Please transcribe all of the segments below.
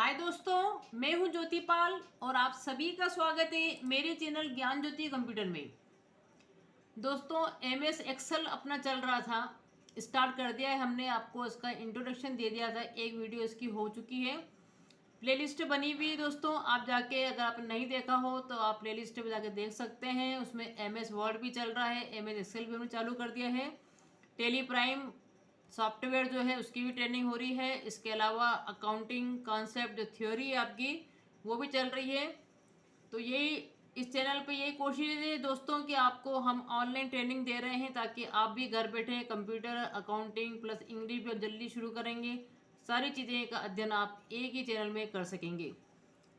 हाय दोस्तों, मैं हूं ज्योति पाल और आप सभी का स्वागत है मेरे चैनल ज्ञान ज्योति कंप्यूटर में। दोस्तों, एमएस एक्सेल अपना चल रहा था, स्टार्ट कर दिया है हमने। आपको इसका इंट्रोडक्शन दे दिया था, एक वीडियो इसकी हो चुकी है, प्लेलिस्ट बनी हुई है। दोस्तों, आप जाके अगर आपने नहीं देखा हो तो आप प्लेलिस्ट में जाके देख सकते हैं। उसमें एमएस वर्ड भी चल रहा है, एमएस एक्सेल भी हमने चालू कर दिया है, टेली प्राइम सॉफ्टवेयर जो है उसकी भी ट्रेनिंग हो रही है। इसके अलावा अकाउंटिंग कॉन्सेप्ट जो थ्योरी है आपकी वो भी चल रही है। तो यही इस चैनल पे यही कोशिश है दोस्तों कि आपको हम ऑनलाइन ट्रेनिंग दे रहे हैं ताकि आप भी घर बैठे कंप्यूटर अकाउंटिंग प्लस इंग्लिश भी जल्दी शुरू करेंगे। सारी चीज़ें का अध्ययन आप एक ही चैनल में कर सकेंगे।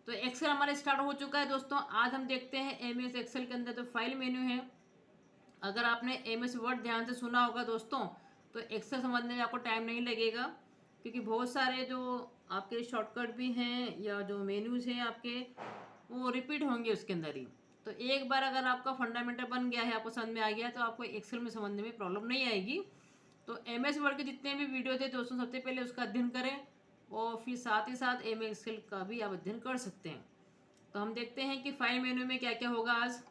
तो एक्सेल हमारा स्टार्ट हो चुका है दोस्तों। आज हम देखते हैं एमएस एक्सेल के अंदर जो फाइल मेन्यू है। अगर आपने एमएस वर्ड ध्यान से सुना होगा दोस्तों, तो एक्सेल समझने में आपको टाइम नहीं लगेगा, क्योंकि बहुत सारे जो आपके शॉर्टकट भी हैं या जो मेन्यूज हैं आपके, वो रिपीट होंगे उसके अंदर ही। तो एक बार अगर आपका फंडामेंटल बन गया है, आपको समझ में आ गया, तो आपको एक्सेल में समझने में प्रॉब्लम नहीं आएगी। तो एमएस वर्ड के जितने भी वीडियो थे दोस्तों, सबसे पहले उसका अध्ययन करें और फिर साथ ही साथ एमएस एक्सेल का भी आप अध्ययन कर सकते हैं। तो हम देखते हैं कि फाइल मेन्यू में क्या क्या होगा आज।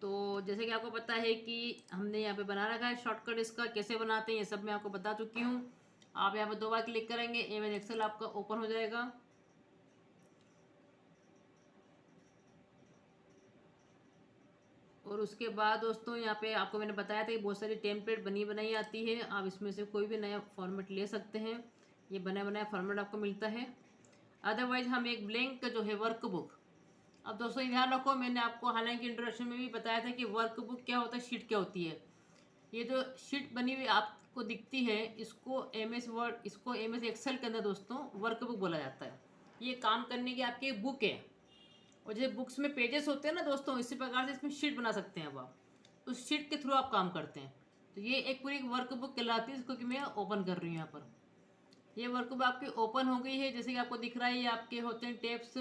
तो जैसे कि आपको पता है कि हमने यहाँ पे बना रखा है शॉर्टकट, इसका कैसे बनाते हैं ये सब मैं आपको बता चुकी हूँ। आप यहाँ पे 2 बार क्लिक करेंगे, एमएस एक्सेल आपका ओपन हो जाएगा। और उसके बाद दोस्तों यहाँ पे आपको मैंने बताया था कि बहुत सारी टेम्पलेट बनी बनाई आती है, आप इसमें से कोई भी नया फॉर्मेट ले सकते हैं। ये बना बनाया फॉर्मेट आपको मिलता है। अदरवाइज हम एक ब्लैंक जो है वर्कबुक। अब दोस्तों ध्यान रखो, मैंने आपको हालांकि इंट्रोडक्शन में भी बताया था कि वर्कबुक क्या होता है, शीट क्या होती है। ये जो शीट बनी हुई आपको दिखती है, इसको एमएस वर्ड, इसको एमएस एक्सेल के अंदर दोस्तों वर्कबुक बोला जाता है। ये काम करने की आपकी बुक है। और जैसे बुक्स में पेजेस होते हैं ना दोस्तों, इसी प्रकार से इसमें शीट बना सकते हैं अब आप। उस शीट के थ्रू आप काम करते हैं। तो ये एक पूरी वर्कबुक कहलाती है, इसको कि मैं ओपन कर रही हूँ यहाँ पर। ये वर्कबुक आपकी ओपन हो गई है। जैसे कि आपको दिख रहा है, ये आपके होते हैं टेप्स।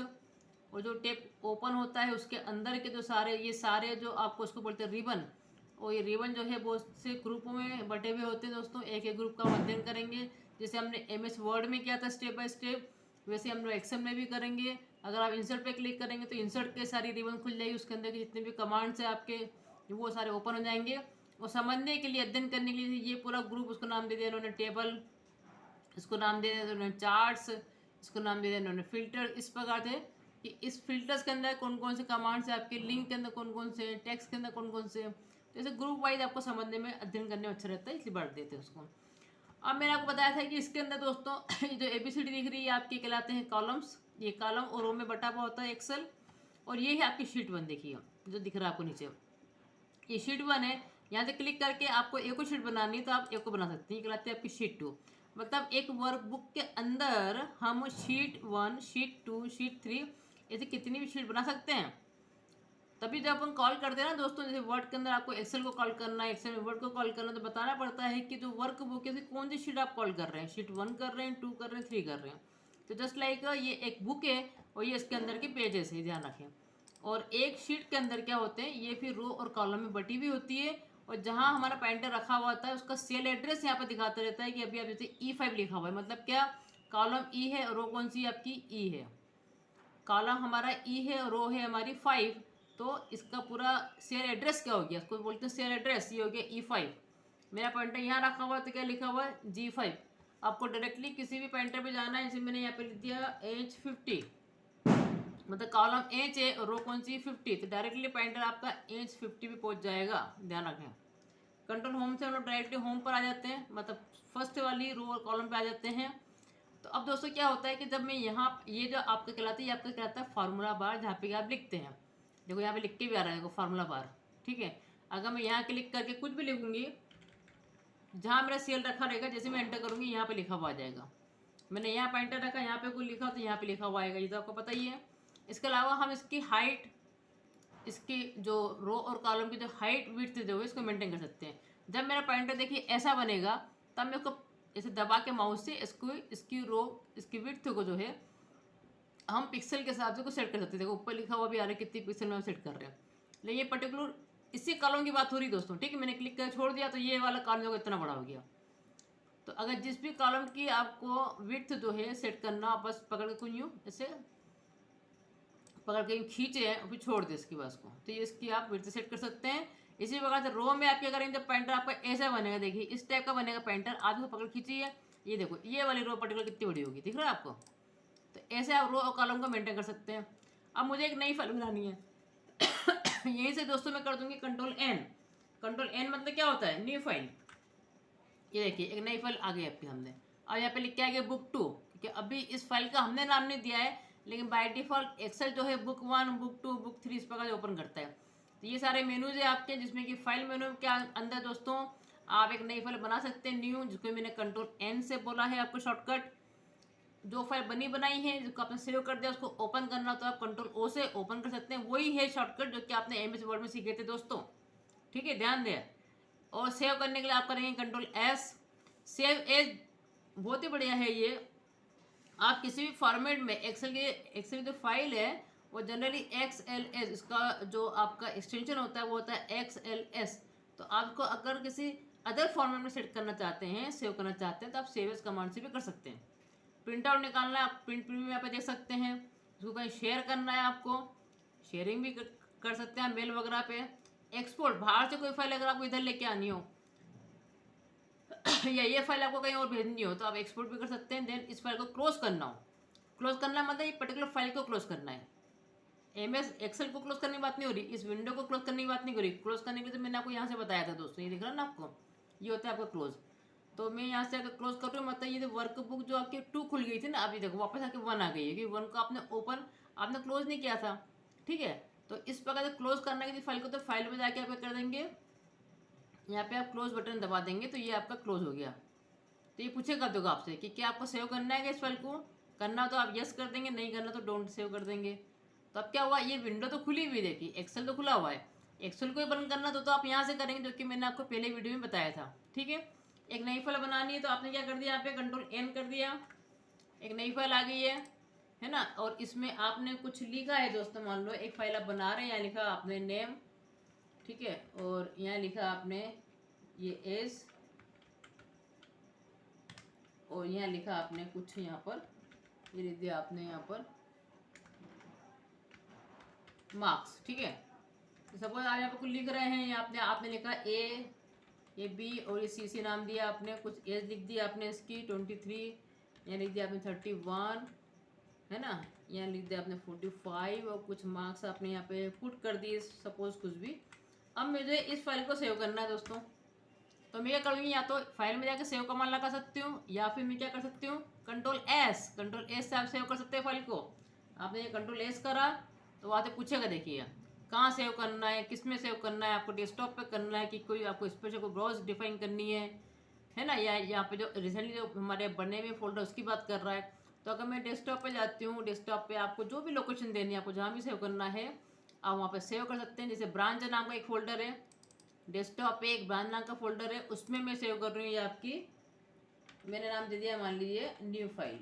और जो टेप ओपन होता है उसके अंदर के जो सारे, ये सारे जो आपको उसको बोलते हैं रिबन, और ये रिबन जो है बहुत से ग्रुपों में बटे हुए होते हैं दोस्तों। एक एक ग्रुप का हम अध्ययन करेंगे। जैसे हमने एमएस वर्ड में किया था स्टेप बाय स्टेप, वैसे हम लोग एक्सेल में भी करेंगे। अगर आप इंसर्ट पे क्लिक करेंगे तो इंसर्ट के सारी रिबन खुल जाएगी, उसके अंदर के जितने भी कमांड्स हैं आपके वो सारे ओपन हो जाएंगे। और समझने के लिए, अध्ययन करने के लिए ये पूरा ग्रुप, उसको नाम दे दिया उन्होंने टेबल, इसको नाम दे दिया उन्होंने चार्ट्स, इसको नाम दे दिया उन्होंने फिल्टर। इस प्रकार से कि इस फिल्टर्स के अंदर कौन कौन से कमांड्स है, आपके लिंक के अंदर कौन कौन से, टेक्स्ट के अंदर कौन कौन से। तो ऐसे ग्रुप वाइज आपको समझने में, अध्ययन करने में अच्छा रहता है, इसलिए बांट देते हैं उसको। अब मैंने आपको बताया था कि इसके अंदर दोस्तों ये जो एबीसीडी दिख रही है आपके कहलाते हैं कॉलम्स। ये कॉलम और रो में बटा हुआ होता है एक्सेल। और ये है आपकी शीट 1, देखिए जो दिख रहा है आपको नीचे, ये शीट 1 है। यहाँ से क्लिक करके आपको एक को शीट बनानी है तो आप एक को बना सकते हैं, कहलाती है आपकी शीट 2। मतलब एक वर्कबुक के अंदर हम शीट 1, शीट 2, शीट 3 ऐसे कितनी भी शीट बना सकते हैं। तभी जब अपन कॉल करते हैं ना दोस्तों, जैसे वर्ड के अंदर आपको एक्सेल को कॉल करना है, एक्सेल में वर्ड को कॉल करना है, तो बताना पड़ता है कि जो वर्क बुक है कौन सी शीट आप कॉल कर रहे हैं, शीट 1 कर रहे हैं, 2 कर रहे हैं, 3 कर रहे हैं। तो जस्ट लाइक ये एक बुक है और ये इसके अंदर के पेजेस है, ध्यान रखें। और एक शीट के अंदर क्या होते हैं, ये फिर रो और कॉलम में बटी हुई होती है। और जहाँ हमारा पॉइंटर रखा हुआ होता है उसका सेल एड्रेस यहाँ पर दिखाता रहता है कि अभी आप जैसे E5 लिखा हुआ है, मतलब क्या, कॉलम ई है और रो कौन सी आपकी ई है। कॉलम हमारा ई है और रो है हमारी 5। तो इसका पूरा शेयर एड्रेस क्या हो गया, इसको बोलते हैं शेयर एड्रेस, ये हो गया E5। मेरा पॉइंटर यहाँ रखा हुआ है तो क्या लिखा हुआ है, G5। आपको डायरेक्टली किसी भी पॉइंटर पे जाना है, जैसे मैंने यहाँ पे लिख दिया H50, मतलब कॉलम एच है और रो कौन सी 50, तो डायरेक्टली पॉइंटर आपका H50 पे पहुंच जाएगा, ध्यान रखें। कंट्रोल होम से हम लोग डायरेक्टली होम पर आ जाते हैं, मतलब फर्स्ट वाली रो और कॉलम पे आ जाते हैं। तो अब दोस्तों क्या होता है कि जब मैं यहाँ, ये जो आपका कहलाता है, ये आपका कहलाता है फार्मूला बार, जहाँ पे आप लिखते हैं। देखो यहाँ पे लिख के भी आ रहा है, देखो फार्मूला बार, ठीक है। अगर मैं यहाँ क्लिक करके कुछ भी लिखूंगी, जहाँ मेरा सेल रखा रहेगा, जैसे मैं एंटर करूंगी यहाँ पे लिखा हुआ आ जाएगा। मैंने यहाँ पॉइंटर रखा, यहाँ पे कोई लिखा तो यहाँ पे लिखा हुआ आएगा, ये तो आपको पता ही है। इसके अलावा हम इसकी हाइट, इसकी जो रो और कॉलम की जो हाइट विड्थ जो है इसको मेंटेन कर सकते हैं। जब मेरा पॉइंटर देखिए ऐसा बनेगा, तब मैं इसको ऐसे दबा के माउस से इसको, इसकी रो, इसकी विड्थ को जो है हम पिक्सल के हिसाब से को सेट कर सकते हैं। देखो ऊपर लिखा हुआ भी आ रहा है कितनी पिक्सल में हम सेट कर रहे हैं। लेकिन ये पर्टिकुलर इसी कॉलम की बात हो रही दोस्तों, ठीक है। मैंने क्लिक कर छोड़ दिया तो ये वाला कॉलम जो इतना बड़ा हो गया। तो अगर जिस भी कॉलम की आपको विड्थ जो है सेट करना, आप बस पकड़ के कुछ यूँ ऐसे पकड़ के खींचे हैं फिर छोड़ दे इसकी बस को, तो ये इसकी आप विड्थ सेट कर सकते हैं। इसी प्रकार से रो में आप क्या करेंगे, जब पेंटर आपका ऐसा बनेगा, देखिए इस टाइप का बनेगा पेंटर, आप इसको पकड़ खींचिए, ये देखो ये वाली रो पर्टिकुलर कितनी बड़ी होगी, दिख रहा है आपको। तो ऐसे आप रो और कॉलम को मेंटेन कर सकते हैं। अब मुझे एक नई फाइल बनानी है यहीं से दोस्तों मैं कर दूंगी कंट्रोल एन। कंट्रोल एन मतलब क्या होता है, न्यू फाइल। ये देखिए एक नई फाइल आ गई आपके सामने। अब यहाँ पे लिख के आ गया बुक 2, क्योंकि अभी इस फाइल का हमने नाम नहीं दिया है, लेकिन बाय डिफॉल्ट एक्सेल जो है बुक 1, बुक 2, बुक 3 इस प्रकार से ओपन करता है। तो ये सारे मेनूज है आपके, जिसमें कि फाइल मेनू के अंदर दोस्तों आप एक नई फाइल बना सकते हैं न्यू, जिसको मैंने कंट्रोल एन से बोला है आपको शॉर्टकट। जो फाइल बनी बनाई है जिसको आपने सेव कर दिया उसको ओपन करना, तो आप कंट्रोल ओ से ओपन कर सकते हैं। वही है शॉर्टकट जो कि आपने एमएस वर्ड में सीखे थे दोस्तों, ठीक है, ध्यान दें। और सेव करने के लिए आप करेंगे कंट्रोल एस। सेव एज बहुत ही बढ़िया है ये। आप किसी भी फॉर्मेट में एक्सेल की जो फाइल है वो जनरली XLS, इसका जो आपका एक्सटेंशन होता है वो होता है XLS। तो आपको अगर किसी अदर फॉर्मेट में सेट करना चाहते हैं, सेव करना चाहते हैं, तो आप सेव एज कमांड से भी कर सकते हैं। प्रिंट आउट निकालना है, आप प्रिंट प्रीव्यू यहाँ पे देख सकते हैं। उसको कहीं शेयर करना है आपको, शेयरिंग भी कर सकते हैं मेल वगैरह पे। एक्सपोर्ट, बाहर से कोई फाइल अगर आपको इधर लेके आनी हो या ये फाइल आपको कहीं और भेजनी हो तो आप एक्सपोर्ट भी कर सकते हैं। देन इस फाइल को क्लोज करना हो, क्लोज करना मतलब ये पर्टिकुलर फाइल को क्लोज करना है। एमएस एक्सेल को क्लोज करने की बात नहीं हो रही, इस विंडो को क्लोज करने की बात नहीं हो रही। क्लोज करने के लिए तो मैंने आपको यहाँ से बताया था दोस्तों, ये दिख रहा है ना आपको, ये होता है आपका क्लोज। तो मैं यहाँ से अगर क्लोज कर रही हूँ मतलब ये वर्कबुक जो आपकी 2 खुल गई थी ना, अभी देखो वापस आके 1 आ गई है, क्योंकि 1 को आपने क्लोज नहीं किया था, ठीक है। तो इस प्रकार से क्लोज करने के लिए फाइल को, तो फाइल में जाके आप कर देंगे, यहाँ पे आप क्लोज बटन दबा देंगे तो ये आपका क्लोज हो गया। तो ये पूछेगा दोगा आपसे कि क्या आपको सेव करना है, इस फाइल को करना हो तो आप यस कर देंगे, नहीं करना तो डोंट सेव कर देंगे। तो अब क्या हुआ, ये विंडो तो खुली हुई, देखिए एक्सेल तो खुला हुआ है। एक्सेल को ही बंद करना तो आप यहाँ से करेंगे, जो कि मैंने आपको पहले वीडियो में बताया था, ठीक है। एक नई फाइल बनानी है तो आपने क्या कर दिया, यहाँ पे कंट्रोल एन कर दिया, एक नई फाइल आ गई है ना। और इसमें आपने कुछ लिखा है दोस्तों, मान लो एक फाइल आप बना रहे हैं, यहाँ लिखा आपने नेम, ठीक है, और यहाँ लिखा आपने ये एज, और यहाँ लिखा आपने कुछ यहाँ पर ये लिख दिया आपने यहाँ पर मार्क्स, ठीक है। तो सपोज आप यहाँ पर कुछ लिख रहे हैं, यहाँ आपने लिखा ए बी और ये सी नाम दिया आपने, कुछ एज लिख दिया आपने इसकी 23, यहाँ लिख दिया आपने 31, है ना, यहाँ लिख दिया आपने 45 और कुछ मार्क्स आपने यहाँ पे पुट कर दिए सपोज कुछ भी। अब मुझे इस फाइल को सेव करना है दोस्तों, तो मैं क्या करूँगी, या तो फाइल में जाकर सेव कमांड लगा सकती हूँ, या फिर मैं क्या कर सकती हूँ कंट्रोल एस से आप सेव कर सकते हैं फाइल को। आपने ये कंट्रोल एस करा तो वहाँ से पूछेगा, देखिए कहाँ सेव करना है, किस में सेव करना है, आपको डेस्कटॉप पे करना है कि कोई आपको स्पेशल कोई ब्राउज डिफाइन करनी है ना, या यहाँ पे जो रिसेंटली जो हमारे बने हुए फोल्डर उसकी बात कर रहा है। तो अगर मैं डेस्कटॉप पे जाती हूँ, डेस्कटॉप पे आपको जो भी लोकेशन देनी है, आपको जहाँ भी सेव करना है आप वहाँ पे सेव कर सकते हैं। जैसे ब्रांच नाम का एक फोल्डर है, डेस्कटॉप पे एक ब्रांच नाम का फोल्डर है, उसमें मैं सेव कर रही हूँ। ये आपकी मैंने नाम दे दिया, मान लीजिए न्यू फाइल,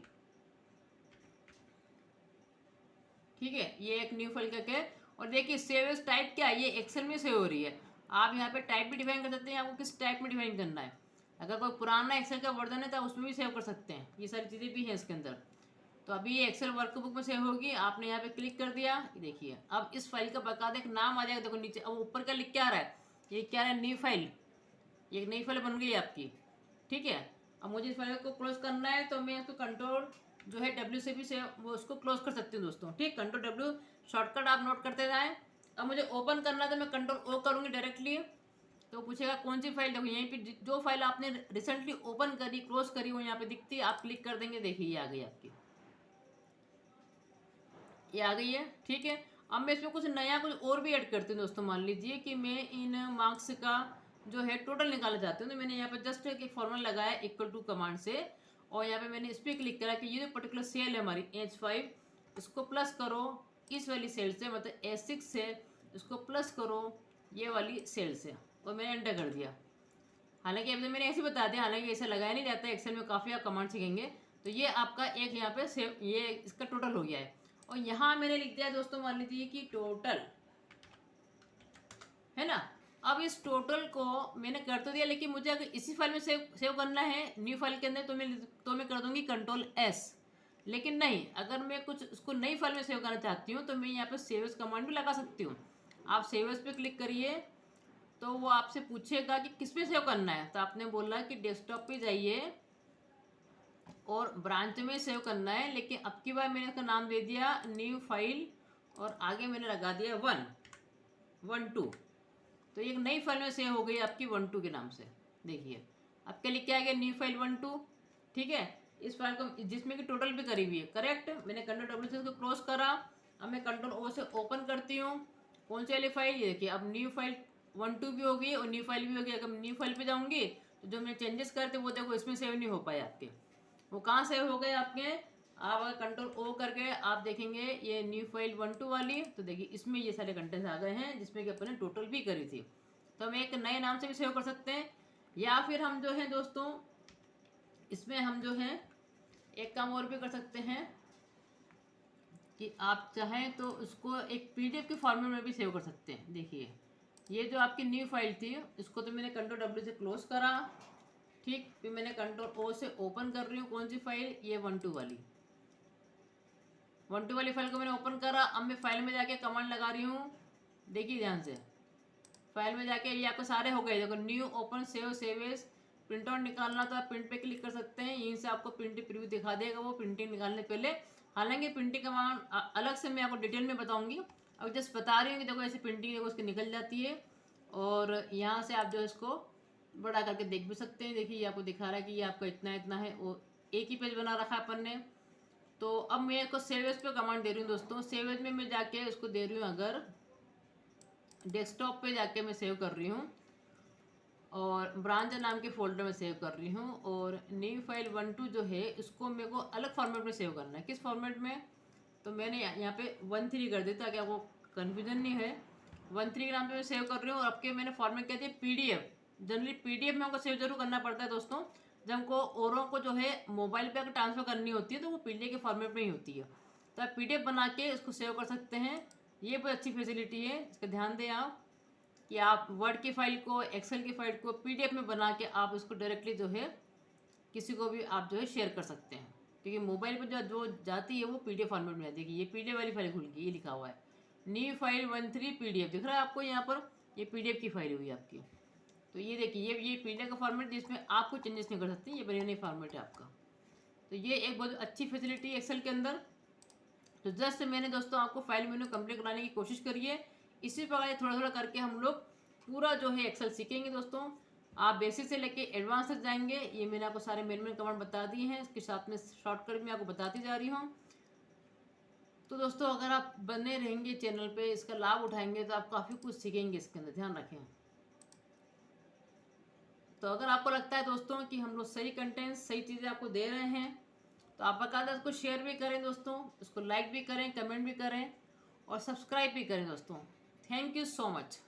ठीक है, ये एक न्यू फाइल करके। और देखिए सेव एज टाइप क्या है, ये एक्सेल में सेव हो रही है। आप यहाँ पे टाइप भी डिफाइन कर सकते हैं, आपको किस टाइप में डिफाइन करना है। अगर कोई पुराना एक्सेल का वर्जन है तो उसमें भी सेव कर सकते हैं, ये सारी चीज़ें भी हैं इसके अंदर। तो अभी ये एक्सेल वर्कबुक में सेव होगी, आपने यहाँ पे क्लिक कर दिया, देखिए अब इस फाइल का बकायदा एक नाम आ जाएगा, देखो नीचे। अब ऊपर का लिख क्या आ रहा है, ये क्या है, न्यू फाइल, ये एक नई फाइल बन गई आपकी, ठीक है। अब मुझे इस फाइल को क्लोज करना है तो मैं इसको कंट्रोल जो है W से भी से वो उसको क्लोज कर सकती हूँ दोस्तों, ठीक। कंट्रोल W शॉर्टकट आप नोट करते जाएं। अब मुझे ओपन करना है तो मैं कंट्रोल O करूँगी डायरेक्टली, तो पूछेगा कौन सी फाइल, देखो यहीं पे जो फाइल आपने रिसेंटली ओपन करी क्लोज करी वो यहाँ पे दिखती है, आप क्लिक कर देंगे, देखिए ये आ गई आपकी, ये आ गई है, ठीक है। अब मैं इसमें कुछ नया कुछ और भी ऐड करती हूँ दोस्तों। मान लीजिए कि मैं इन मार्क्स का जो है टोटल निकालना चाहती हूँ, तो मैंने यहाँ पर जस्ट एक फॉर्मूला लगाया इक्वल टू कमांड से, और यहाँ पे मैंने इस पर क्लिक करा कि ये जो पर्टिकुलर सेल है हमारी H5, इसको प्लस करो इस वाली सेल से, मतलब A6 से इसको प्लस करो ये वाली सेल से, और मैंने एंटर कर दिया। हालांकि अभी तो मैंने ऐसे बता दिया, हालांकि ऐसे लगाया नहीं जाता है, एक्सेल में काफ़ी आप कमांड सीखेंगे। तो ये आपका एक यहाँ पे सेव, ये इसका टोटल हो गया है। और यहाँ मैंने लिख दिया दोस्तों, मान लीजिए कि टोटल, है ना, अब इस टोटल को मैंने कर तो दिया, लेकिन मुझे अगर इसी फाइल में सेव करना है न्यू फाइल के अंदर, तो मैं कर दूंगी Ctrl+S। लेकिन नहीं, अगर मैं कुछ उसको नई फाइल में सेव करना चाहती हूँ तो मैं यहाँ पे सेव एज कमांड भी लगा सकती हूँ। आप सेव एज पे क्लिक करिए तो वो आपसे पूछेगा कि किस पे सेव करना है, तो आपने बोला कि डेस्कटॉप पे जाइए और ब्रांच में सेव करना है। लेकिन अब की बार मैंने इसका नाम दे दिया न्यू फाइल और आगे मैंने लगा दिया 112। तो एक नई फाइल में सेव हो गई आपकी 12 के नाम से। देखिए आपके लिए क्या आ गया, न्यू फाइल 12। ठीक है, इस फाइल को जिसमें कि टोटल भी करी हुई है, करेक्ट। मैंने Ctrl+W से इसको क्लोज करा। अब मैं Ctrl+O से ओपन करती हूँ कौन सी वाली फाइल, ये देखिए अब न्यू फाइल 12 भी होगी और न्यू फाइल भी होगी। अगर न्यू फाइल पे जाऊँगी तो जो मैं चेंजेस करते वो देखो इसमें सेव नहीं हो पाए आपके। वो कहाँ सेव हो गए आपके, आप अगर Ctrl+O करके आप देखेंगे ये न्यू फाइल 12 वाली, तो देखिए इसमें ये सारे कंटेंट्स आ गए हैं जिसमें कि अपने टोटल भी करी थी। तो हम एक नए नाम से भी सेव कर सकते हैं, या फिर हम जो है दोस्तों इसमें हम जो है एक काम और भी कर सकते हैं कि आप चाहें तो उसको एक PDF के फॉर्मेट में भी सेव कर सकते हैं। देखिए ये जो आपकी न्यू फाइल थी इसको तो मैंने Ctrl+W से क्लोज करा, ठीक। फिर मैंने Ctrl+O से ओपन कर रही हूँ कौन सी फाइल, ये 12 वाली 12 वाली फाइल को मैंने ओपन करा। अब मैं फाइल में जाके कमांड लगा रही हूँ, देखिए ध्यान से फाइल में जाके ये आपको सारे हो गए। देखो new, open, save as, print out निकालना तो आप प्रिंट पे क्लिक कर सकते हैं, यहीं से आपको प्रिंट प्रीव्यू दिखा देगा वो प्रिंटिंग निकालने पहले। हालांकि प्रिंटिंग कमांड अलग से मैं आपको डिटेल में बताऊंगी, अब जस्ट बता रही हूँ कि देखो ऐसी प्रिंटिंग देखो उसकी निकल जाती है। और यहाँ से आप जो इसको बड़ा करके देख भी सकते हैं। देखिए ये आपको दिखा रहा है कि ये आपका इतना इतना है, वो एक ही पेज बना रखा है अपन ने। तो अब मैं इसको सेव एज पे कमांड दे रही हूँ दोस्तों। सेव एज में मैं जाके उसको दे रही हूँ, अगर डेस्कटॉप पे जाके मैं सेव कर रही हूँ और ब्रांच नाम के फोल्डर में सेव कर रही हूँ। और न्यू फाइल 12 जो है इसको मेरे को अलग फॉर्मेट में सेव करना है। किस फॉर्मेट में, तो मैंने यहाँ पे 13 कर दिया ताकि आपको कन्फ्यूजन नहीं है। 13 के नाम पे मैं सेव कर रही हूँ और आपके मैंने फॉर्मेट कह दिया PDF। जनरली PDF में हमको सेव जरूर करना पड़ता है दोस्तों, जब हमको औरों को जो है मोबाइल पे अगर ट्रांसफर करनी होती है तो वो PDF के फॉर्मेट में ही होती है। तो आप PDF बना के उसको सेव कर सकते हैं, ये बहुत अच्छी फैसिलिटी है, इसका ध्यान दें आप कि आप वर्ड की फाइल को, एक्सेल की फाइल को PDF में बना के आप उसको डायरेक्टली जो है किसी को भी आप जो है शेयर कर सकते हैं। क्योंकि मोबाइल पर जो जाती है वो PDF फॉर्मेट में आती है। ये PDF वाली फाइल खुल गई, ये लिखा हुआ है न्यू फाइल 13 PDF दिख रहा है आपको यहाँ पर, ये PDF की फाइल हुई आपकी। तो ये देखिए ये PDF का फॉर्मेट जिसमें आप कोई चेंजेस नहीं कर सकते, ये बनी फॉर्मेट है आपका। तो ये एक बहुत अच्छी फैसिलिटी है एक्सेल के अंदर। तो जस्ट मैंने दोस्तों आपको फाइल मेनू कंप्लीट कराने की कोशिश करी है। इसी प्रकार थोड़ा थोड़ा करके हम लोग पूरा जो है एक्सेल सीखेंगे दोस्तों। आप बेसिक से लेके एडवांस तक जाएंगे। ये मैंने आपको सारे मेन कमांड बता दिए हैं, इसके साथ में शॉर्टकट में आपको बताती जा रही हूँ। तो दोस्तों अगर आप बने रहेंगे चैनल पे, इसका लाभ उठाएंगे तो आप काफ़ी कुछ सीखेंगे इसके अंदर, ध्यान रखें। तो अगर आपको लगता है दोस्तों कि हम लोग सही कंटेंट, सही चीज़ें आपको दे रहे हैं, तो आप बाकायदा इसको शेयर भी करें दोस्तों, इसको लाइक भी करें, कमेंट भी करें और सब्सक्राइब भी करें दोस्तों। Thank you so much.